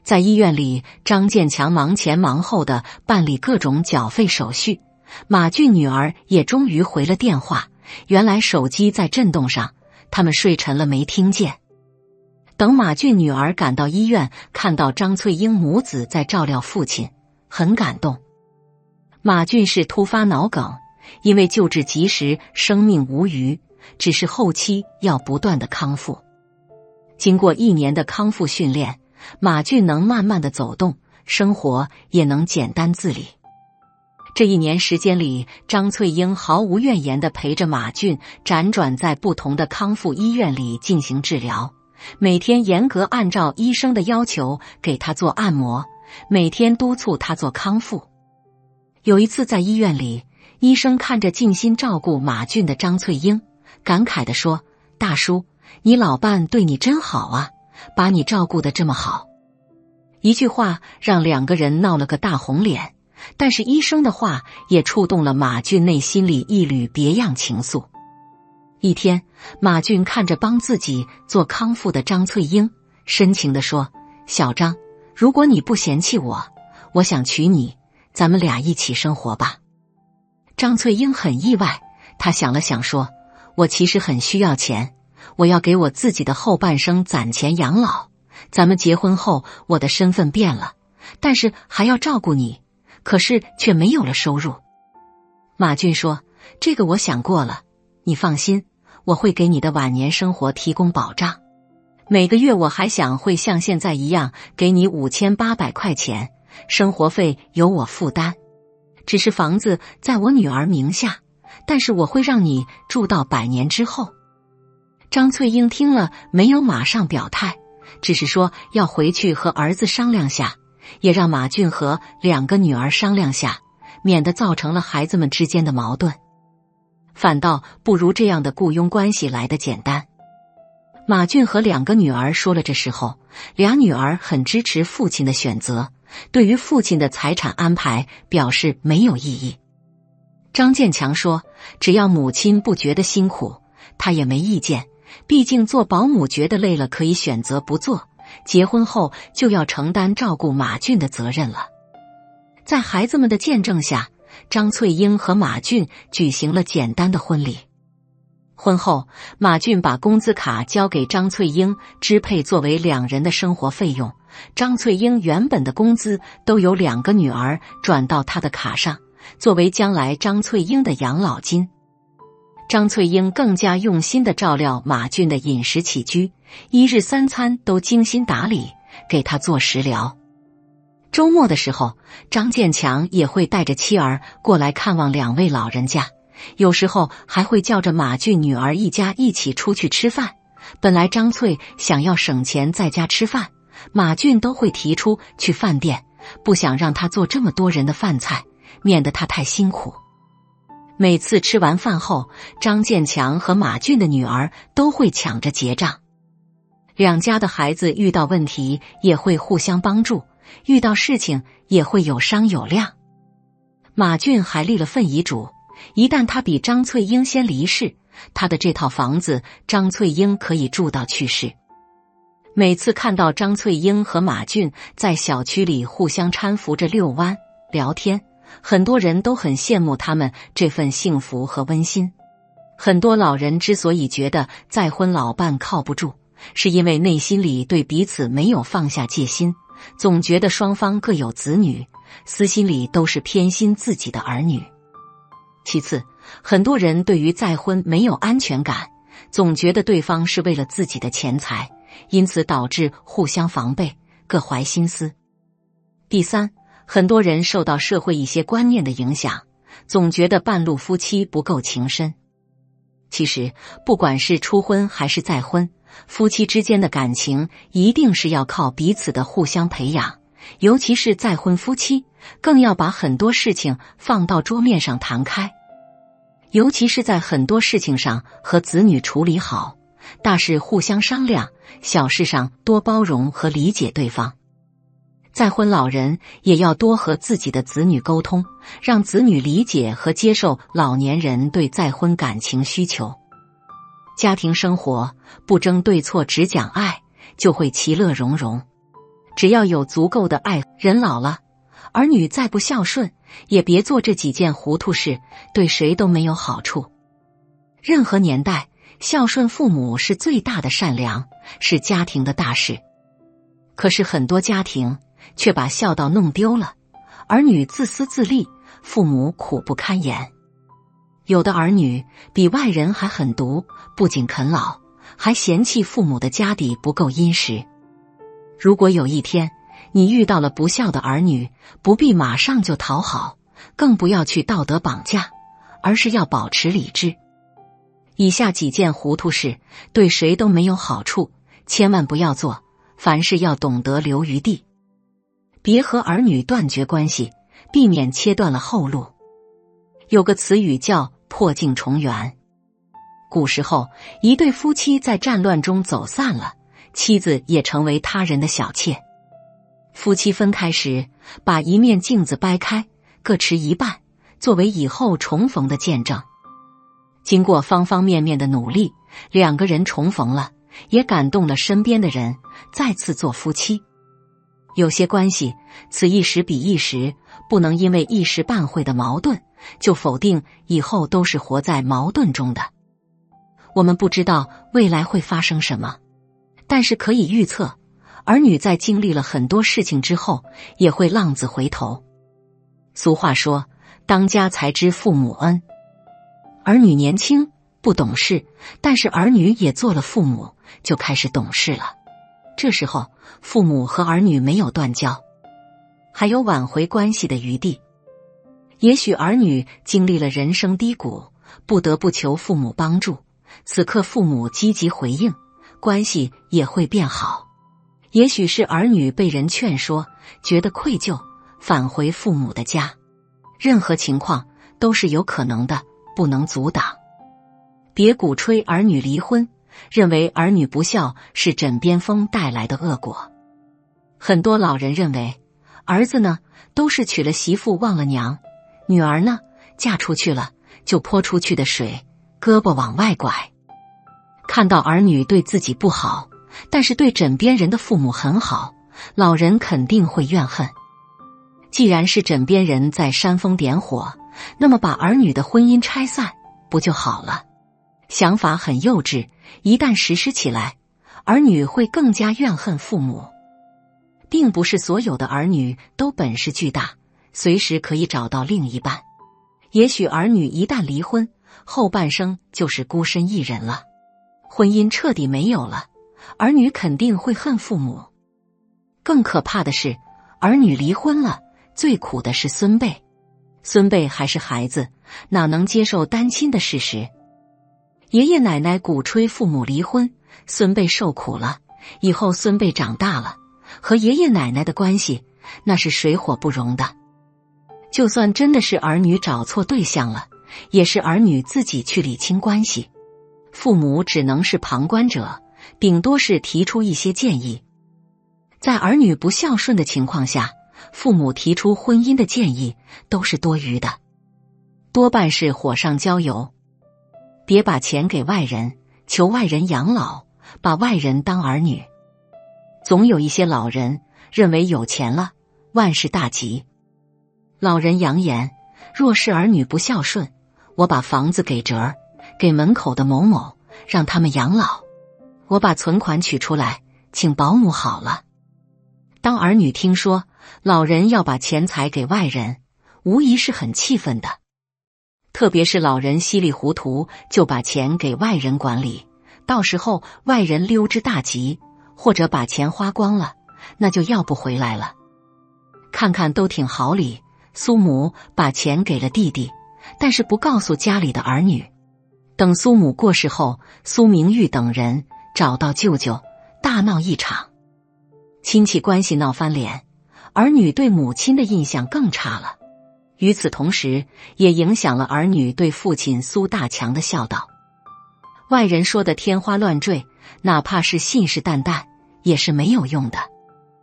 在医院里，张建强忙前忙后的办理各种缴费手续。马俊女儿也终于回了电话，原来手机在震动上，他们睡沉了没听见。等马俊女儿赶到医院，看到张翠英母子在照料父亲，很感动。马俊是突发脑梗，因为救治及时，生命无虞，只是后期要不断的康复。经过1年的康复训练，马俊能慢慢的走动，生活也能简单自理。这1年时间里，张翠英毫无怨言地陪着马俊辗转在不同的康复医院里进行治疗，每天严格按照医生的要求给他做按摩，每天督促他做康复。有一次在医院里，医生看着尽心照顾马俊的张翠英，感慨地说：“大叔，你老伴对你真好啊，把你照顾得这么好。”一句话让2个人闹了个大红脸，但是医生的话也触动了马俊内心里一缕别样情愫。一天，马俊看着帮自己做康复的张翠英，深情地说：“小张，如果你不嫌弃我，我想娶你，咱们俩一起生活吧。”张翠英很意外，她想了想说：“我其实很需要钱，我要给我自己的后半生攒钱养老。咱们结婚后，我的身份变了，但是还要照顾你，可是却没有了收入。”马俊说：“这个我想过了，你放心，我会给你的晚年生活提供保障。每个月我还想会像现在一样给你5800块钱，生活费由我负担。只是房子在我女儿名下，但是我会让你住到100年之后。”张翠英听了没有马上表态，只是说要回去和儿子商量下，也让马俊和2个女儿商量下，免得造成了孩子们之间的矛盾。反倒不如这样的雇佣关系来得简单。马俊和2个女儿说了这事后，2女儿很支持父亲的选择，对于父亲的财产安排表示没有异议。张建强说：“只要母亲不觉得辛苦，他也没意见，毕竟做保姆觉得累了可以选择不做，结婚后就要承担照顾马俊的责任了。”在孩子们的见证下，张翠英和马俊举行了简单的婚礼。婚后，马俊把工资卡交给张翠英支配作为2人的生活费用，张翠英原本的工资都由2个女儿转到她的卡上，作为将来张翠英的养老金。张翠英更加用心地照料马俊的饮食起居，1日3餐都精心打理，给他做食疗。周末的时候，张建强也会带着妻儿过来看望2位老人家，有时候还会叫着马俊女儿一家一起出去吃饭。本来张翠想要省钱在家吃饭，马俊都会提出去饭店，不想让他做这么多人的饭菜，免得他太辛苦。每次吃完饭后，张建强和马俊的女儿都会抢着结账。2家的孩子遇到问题也会互相帮助，遇到事情也会有商有量。马俊还立了份遗嘱，一旦他比张翠英先离世，他的这套房子张翠英可以住到去世。每次看到张翠英和马俊在小区里互相搀扶着遛弯聊天，很多人都很羡慕他们这份幸福和温馨。很多老人之所以觉得再婚老伴靠不住，是因为内心里对彼此没有放下戒心，总觉得双方各有子女，私心里都是偏心自己的儿女。其次，很多人对于再婚没有安全感，总觉得对方是为了自己的钱财，因此导致互相防备，各怀心思。第三，很多人受到社会一些观念的影响，总觉得半路夫妻不够情深。其实，不管是初婚还是再婚，夫妻之间的感情一定是要靠彼此的互相培养，尤其是再婚夫妻，更要把很多事情放到桌面上谈开。尤其是在很多事情上和子女处理好，大事互相商量，小事上多包容和理解对方。再婚老人也要多和自己的子女沟通，让子女理解和接受老年人对再婚感情需求。家庭生活不争对错，只讲爱，就会其乐融融。只要有足够的爱，人老了，儿女再不孝顺，也别做这几件糊涂事，对谁都没有好处。任何年代，孝顺父母是最大的善良，是家庭的大事。可是很多家庭却把孝道弄丢了，儿女自私自利，父母苦不堪言。有的儿女比外人还狠毒，不仅啃老，还嫌弃父母的家底不够殷实。如果有一天你遇到了不孝的儿女，不必马上就讨好，更不要去道德绑架，而是要保持理智。以下几件糊涂事对谁都没有好处，千万不要做，凡事要懂得留余地。别和儿女断绝关系，避免切断了后路。有个词语叫破镜重圆。古时候，一对夫妻在战乱中走散了，妻子也成为他人的小妾。夫妻分开时，把一面镜子掰开，各持一半，作为以后重逢的见证。经过方方面面的努力，两个人重逢了，也感动了身边的人，再次做夫妻。有些关系，此一时彼一时，不能因为一时半会的矛盾，就否定以后都是活在矛盾中的。我们不知道未来会发生什么，但是可以预测，儿女在经历了很多事情之后，也会浪子回头。俗话说，当家才知父母恩。儿女年轻不懂事，但是儿女也做了父母，就开始懂事了。这时候，父母和儿女没有断交，还有挽回关系的余地。也许儿女经历了人生低谷，不得不求父母帮助，此刻父母积极回应，关系也会变好。也许是儿女被人劝说，觉得愧疚，返回父母的家。任何情况都是有可能的，不能阻挡。别鼓吹儿女离婚，认为儿女不孝是枕边风带来的恶果。很多老人认为，儿子呢，都是娶了媳妇忘了娘，女儿呢，嫁出去了，就泼出去的水，胳膊往外拐。看到儿女对自己不好，但是对枕边人的父母很好，老人肯定会怨恨。既然是枕边人在煽风点火，那么把儿女的婚姻拆散，不就好了？想法很幼稚，一旦实施起来，儿女会更加怨恨父母。并不是所有的儿女都本事巨大，随时可以找到另一半。也许儿女一旦离婚，后半生就是孤身一人了，婚姻彻底没有了，儿女肯定会恨父母。更可怕的是，儿女离婚了，最苦的是孙辈。孙辈还是孩子，哪能接受单亲的事实？爷爷奶奶鼓吹父母离婚，孙辈受苦了，以后孙辈长大了，和爷爷奶奶的关系那是水火不容的。就算真的是儿女找错对象了，也是儿女自己去理清关系，父母只能是旁观者，顶多是提出一些建议。在儿女不孝顺的情况下，父母提出婚姻的建议都是多余的，多半是火上浇油。别把钱给外人，求外人养老，把外人当儿女。总有一些老人认为有钱了，万事大吉。老人扬言，若是儿女不孝顺，我把房子给侄儿，给门口的某某，让他们养老。我把存款取出来，请保姆好了。当儿女听说老人要把钱财给外人，无疑是很气愤的。特别是老人稀里糊涂就把钱给外人管理，到时候外人溜之大吉，或者把钱花光了，那就要不回来了。看看都挺好理，苏母把钱给了弟弟，但是不告诉家里的儿女。等苏母过世后，苏明玉等人找到舅舅，大闹一场，亲戚关系闹翻脸，儿女对母亲的印象更差了。与此同时，也影响了儿女对父亲苏大强的孝道。外人说的天花乱坠，哪怕是信誓旦旦，也是没有用的。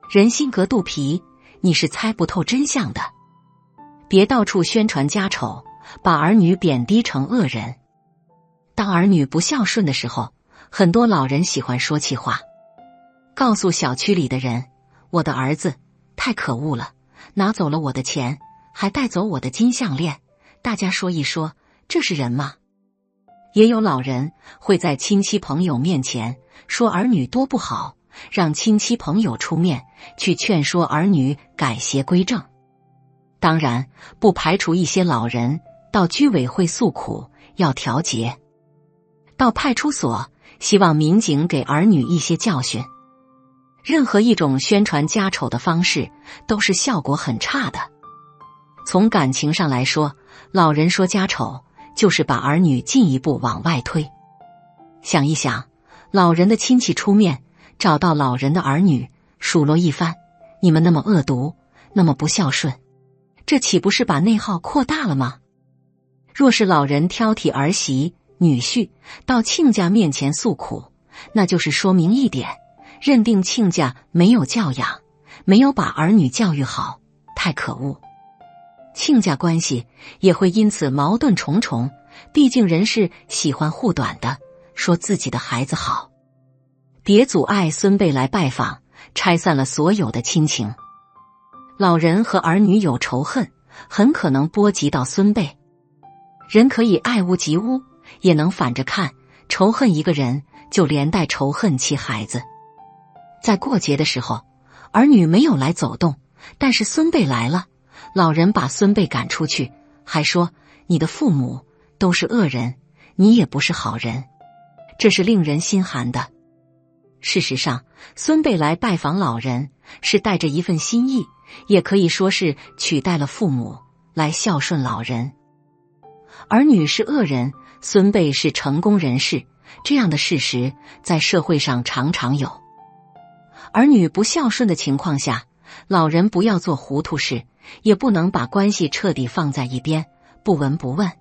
人心隔肚皮，你是猜不透真相的。别到处宣传家丑，把儿女贬低成恶人。当儿女不孝顺的时候，很多老人喜欢说气话，告诉小区里的人，我的儿子太可恶了，拿走了我的钱，还带走我的金项链，大家说一说，这是人吗？也有老人会在亲戚朋友面前说儿女多不好，让亲戚朋友出面去劝说儿女改邪归正。当然，不排除一些老人到居委会诉苦，要调节；到派出所，希望民警给儿女一些教训。任何一种宣传家丑的方式都是效果很差的。从感情上来说，老人说家丑就是把儿女进一步往外推。想一想，老人的亲戚出面找到老人的儿女，数落一番，你们那么恶毒，那么不孝顺，这岂不是把内耗扩大了吗？若是老人挑剔儿媳女婿到亲家面前诉苦，那就是说明一点，认定亲家没有教养，没有把儿女教育好，太可恶。亲家关系也会因此矛盾重重，毕竟人是喜欢护短的，说自己的孩子好。别阻碍孙辈来拜访，拆散了所有的亲情。老人和儿女有仇恨，很可能波及到孙辈。人可以爱屋及乌，也能反着看，仇恨一个人就连带仇恨其孩子。在过节的时候，儿女没有来走动，但是孙辈来了，老人把孙辈赶出去，还说你的父母都是恶人，你也不是好人，这是令人心寒的。事实上，孙辈来拜访老人是带着一份心意，也可以说是取代了父母来孝顺老人。儿女是恶人，孙辈是成功人士，这样的事实在社会上常常有。儿女不孝顺的情况下，老人不要做糊涂事，也不能把关系彻底放在一边，不闻不问，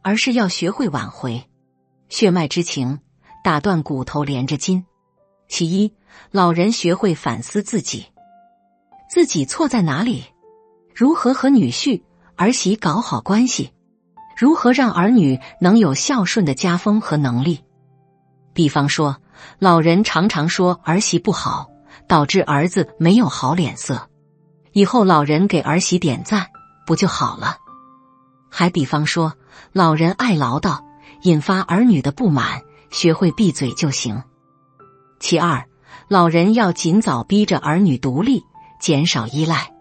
而是要学会挽回。血脉之情，打断骨头连着筋。其一，老人学会反思自己，自己错在哪里？如何和女婿、儿媳搞好关系？如何让儿女能有孝顺的家风和能力？比方说，老人常常说儿媳不好，导致儿子没有好脸色，以后老人给儿媳点赞，不就好了？还比方说，老人爱唠叨，引发儿女的不满，学会闭嘴就行。其二，老人要尽早逼着儿女独立，减少依赖。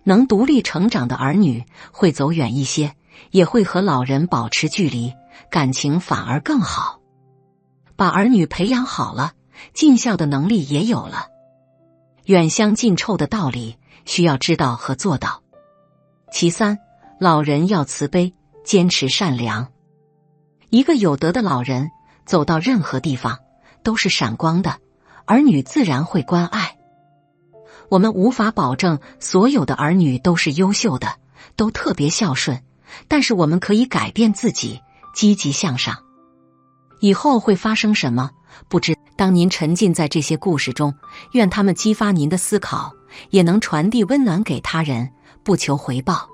能独立成长的儿女会走远一些，也会和老人保持距离，感情反而更好。把儿女培养好了，尽孝的能力也有了。远香近臭的道理需要知道和做到。其三，老人要慈悲，坚持善良。一个有德的老人走到任何地方都是闪光的，儿女自然会关爱。我们无法保证所有的儿女都是优秀的，都特别孝顺，但是我们可以改变自己，积极向上。以后会发生什么，不知。当您沉浸在这些故事中，愿他们激发您的思考，也能传递温暖给他人，不求回报。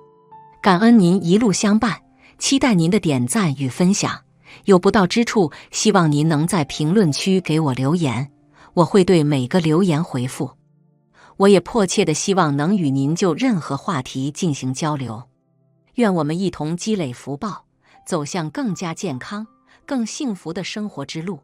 感恩您一路相伴，期待您的点赞与分享。有不到之处，希望您能在评论区给我留言，我会对每个留言回复。我也迫切地希望能与您就任何话题进行交流。愿我们一同积累福报，走向更加健康、更幸福的生活之路。